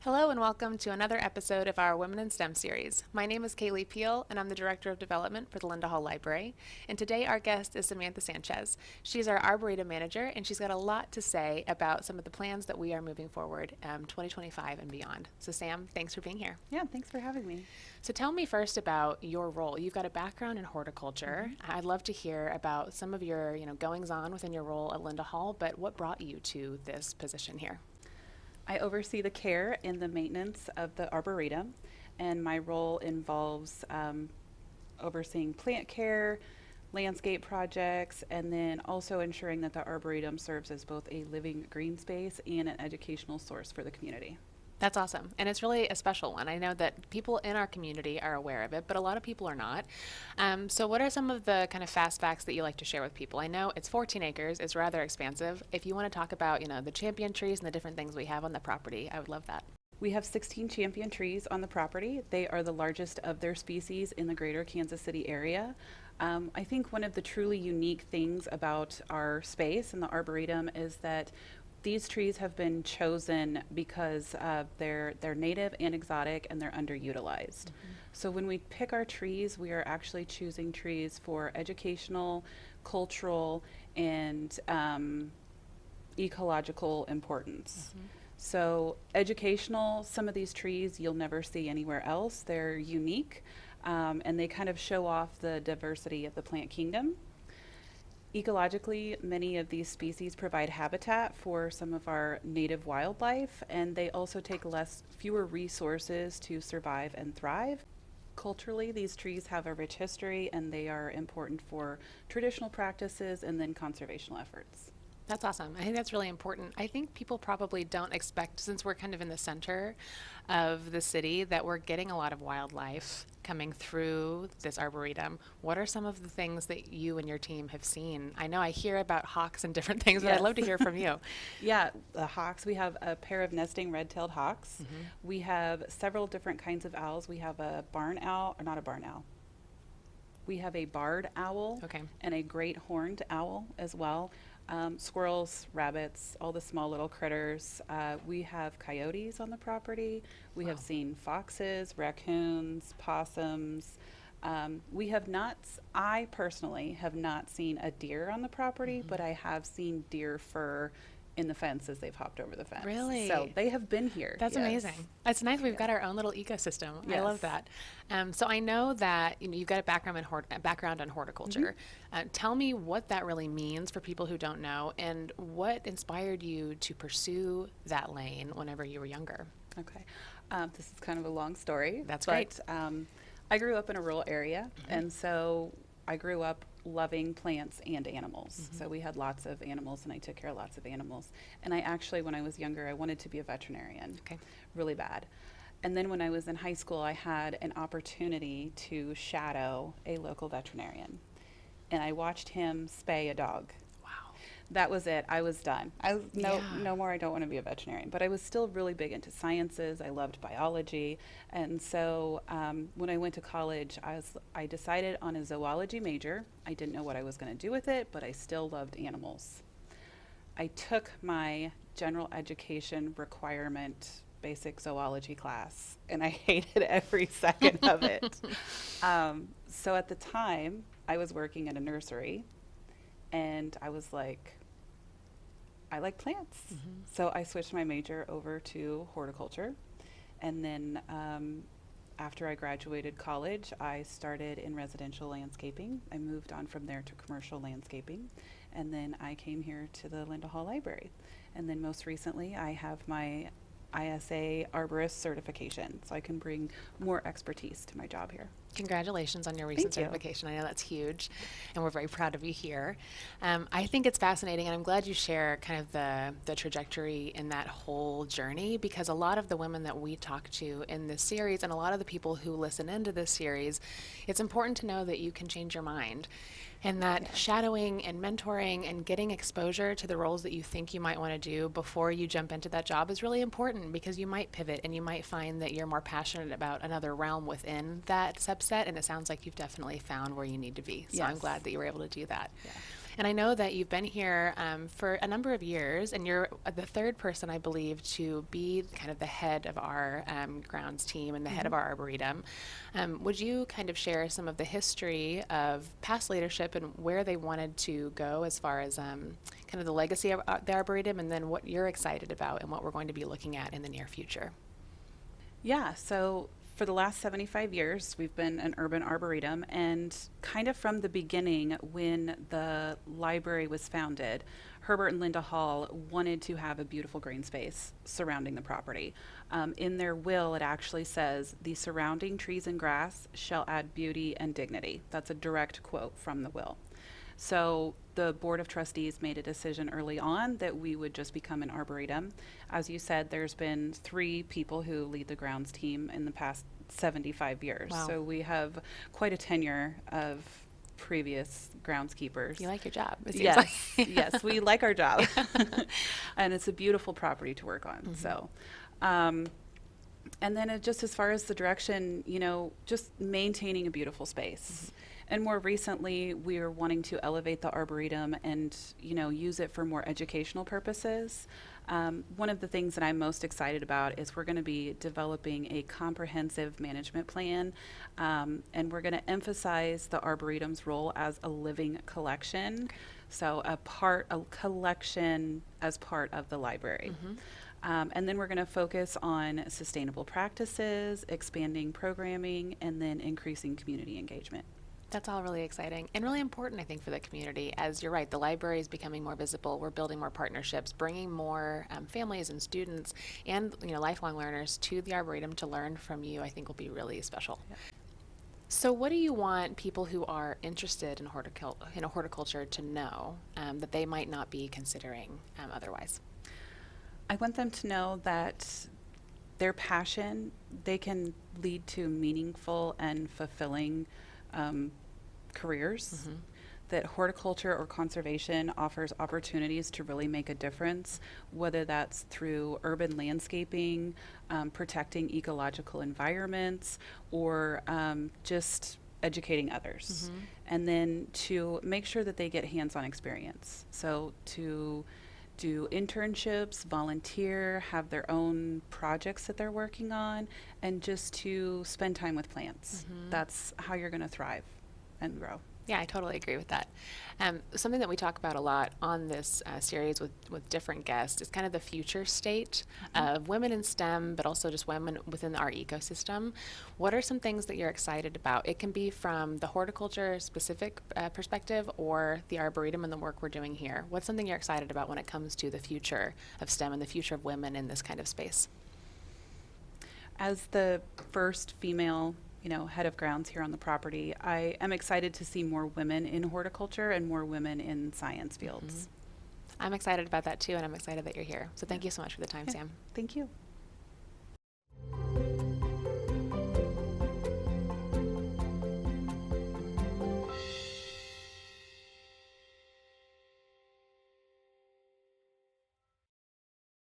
Hello and welcome to another episode of our Women in STEM series. My name is Kaylee Peile and I'm the Director of Development for the Linda Hall Library. And today our guest is Samantha Sanchez. She's our Arboretum Manager and she's got a lot to say about some of the plans that we are moving forward 2025 and beyond. So Sam, thanks for being here. Yeah, thanks for having me. So tell me first about your role. You've got a background in horticulture. I'd love to hear about some of your goings on within your role at Linda Hall, but what brought you to this position here? I oversee the care and the maintenance of the Arboretum, and my role involves overseeing plant care, landscape projects, and then also ensuring that the Arboretum serves as both a living green space and an educational source for the community. That's awesome. And it's really a special one. I know that people in our community are aware of it, but a lot of people are not. So what are some of the kind of fast facts that you like to share with people? I know it's 14 acres. It's rather expansive. If you want to talk about, the champion trees and the different things we have on the property, I would love that. We have 16 champion trees on the property. They are the largest of their species in the greater Kansas City area. I think one of the truly unique things about our space and the Arboretum is that these trees have been chosen because they're native and exotic and they're underutilized. So when we pick our trees, we are actually choosing trees for educational, cultural, and ecological importance. So educational, some of these trees you'll never see anywhere else. They're unique and they kind of show off the diversity of the plant kingdom. Ecologically, many of these species provide habitat for some of our native wildlife, and they also take fewer resources to survive and thrive. Culturally, these trees have a rich history, and they are important for traditional practices and then conservational efforts. That's awesome. I think that's really important. I think people probably don't expect, since we're kind of in the center of the city, that we're getting a lot of wildlife coming through this arboretum. What are some of the things that you and your team have seen? I know I hear about hawks and different things, but I'd love to hear from you. Yeah, the hawks. We have a pair of nesting red-tailed hawks. We have several different kinds of owls. We have a barn owl, or not a barn owl. We have a barred owl and a great horned owl as well. Squirrels, rabbits, all the small little critters. We have coyotes on the property. We have seen foxes, raccoons, possums. I personally have not seen a deer on the property, but I have seen deer fur in the fence as they've hopped over the fence. Really? So they have been here. That's amazing. It's nice. We've got our own little ecosystem. I love that. So I know that you've got a background on horticulture. Tell me what that really means for people who don't know, and what inspired you to pursue that lane whenever you were younger. Okay. This is kind of a long story. That's great. I grew up in a rural area, and so I grew up loving plants and animals. So we had lots of animals and I took care of lots of animals. And I actually, when I was younger, I wanted to be a veterinarian really bad. And then when I was in high school, I had an opportunity to shadow a local veterinarian. And I watched him spay a dog. That was it. I was done. No more. I don't want to be a veterinarian. But I was still really big into sciences. I loved biology. And so when I went to college, I decided on a zoology major. I didn't know what I was going to do with it, but I still loved animals. I took my general education requirement basic zoology class, and I hated every second of it. So at the time, I was working at a nursery, and I was like, I like plants. So I switched my major over to horticulture. And then after I graduated college, I started in residential landscaping. I moved on from there to commercial landscaping. And then I came here to the Linda Hall Library. And then most recently, I have my ISA arborist certification, so I can bring more expertise to my job here. Congratulations on your recent certification. I know that's huge, and we're very proud of you here. I think it's fascinating, and I'm glad you share kind of the trajectory in that whole journey, because a lot of the women that we talk to in this series and a lot of the people who listen into this series, it's important to know that you can change your mind. And that shadowing and mentoring and getting exposure to the roles that you think you might want to do before you jump into that job is really important, because you might pivot and you might find that you're more passionate about another realm within that subset, and it sounds like you've definitely found where you need to be. So I'm glad that you were able to do that. And I know that you've been here for a number of years, and you're the third person, I believe, to be kind of the head of our grounds team and the head of our Arboretum. Would you kind of share some of the history of past leadership and where they wanted to go as far as kind of the legacy of the Arboretum, and then what you're excited about and what we're going to be looking at in the near future? Yeah, so for the last 75 years, we've been an urban arboretum, and kind of from the beginning, when the library was founded, Herbert and Linda Hall wanted to have a beautiful green space surrounding the property. In their will, it actually says, "The surrounding trees and grass shall add beauty and dignity." That's a direct quote from the will. So the Board of Trustees made a decision early on that we would just become an arboretum. As you said, there's been 3 people who lead the grounds team in the past 75 years. Wow. So we have quite a tenure of previous groundskeepers. You like your job, it seems Yes, like. yes, we like our job. And it's a beautiful property to work on. So, and then just as far as the direction, just maintaining a beautiful space. And more recently, we are wanting to elevate the Arboretum and, use it for more educational purposes. One of the things that I'm most excited about is we're going to be developing a comprehensive management plan, and we're going to emphasize the Arboretum's role as a living collection. Okay. So a collection as part of the library. And then we're going to focus on sustainable practices, expanding programming, and then increasing community engagement. That's all really exciting and really important, I think, for the community. As you're right, the library is becoming more visible. We're building more partnerships, bringing more families and students and lifelong learners to the Arboretum to learn from you. I think will be really special. Yeah. So, what do you want people who are interested in horticulture to know that they might not be considering otherwise? I want them to know that their passion, they can lead to meaningful and fulfilling careers, that horticulture or conservation offers opportunities to really make a difference, whether that's through urban landscaping, protecting ecological environments, or just educating others. And then to make sure that they get hands-on experience. So to do internships, volunteer, have their own projects that they're working on, and just to spend time with plants. That's how you're going to thrive and grow. Yeah, I totally agree with that. Something that we talk about a lot on this series with different guests is kind of the future state of women in STEM, but also just women within our ecosystem. What are some things that you're excited about? It can be from the horticulture specific perspective or the Arboretum and the work we're doing here. What's something you're excited about when it comes to the future of STEM and the future of women in this kind of space? As the first female head of grounds here on the property, I am excited to see more women in horticulture and more women in science fields. I'm excited about that too, and I'm excited that you're here. So thank you so much for the time, Sam. Thank you.